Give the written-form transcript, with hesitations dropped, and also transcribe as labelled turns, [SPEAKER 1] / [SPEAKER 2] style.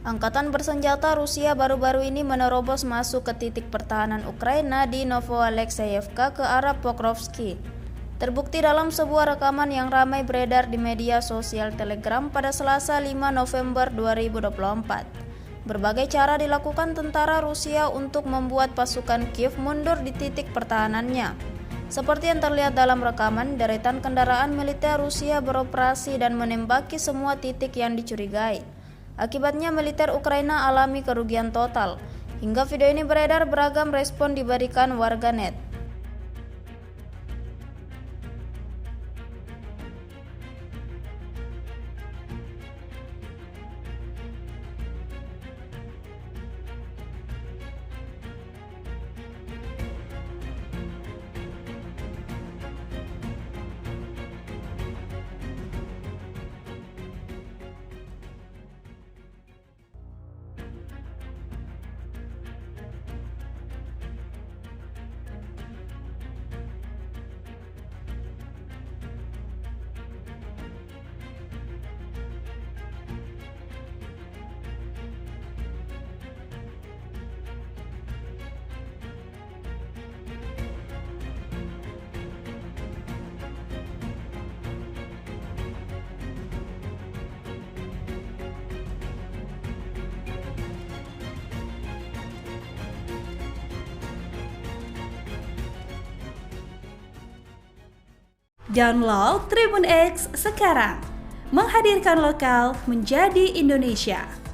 [SPEAKER 1] Angkatan bersenjata Rusia baru-baru ini menerobos masuk ke titik pertahanan Ukraina di Novoalexeyevka ke arah Pokrovsky. Terbukti dalam sebuah rekaman yang ramai beredar di media sosial Telegram pada Selasa 5 November 2024. Berbagai cara dilakukan tentara Rusia untuk membuat pasukan Kiev mundur di titik pertahanannya. Seperti yang terlihat dalam rekaman, deretan kendaraan militer Rusia beroperasi dan menembaki semua titik yang dicurigai. Akibatnya militer Ukraina alami kerugian total. Hingga video ini beredar, beragam respon diberikan warganet.
[SPEAKER 2] Download Tribun X sekarang, menghadirkan lokal menjadi Indonesia.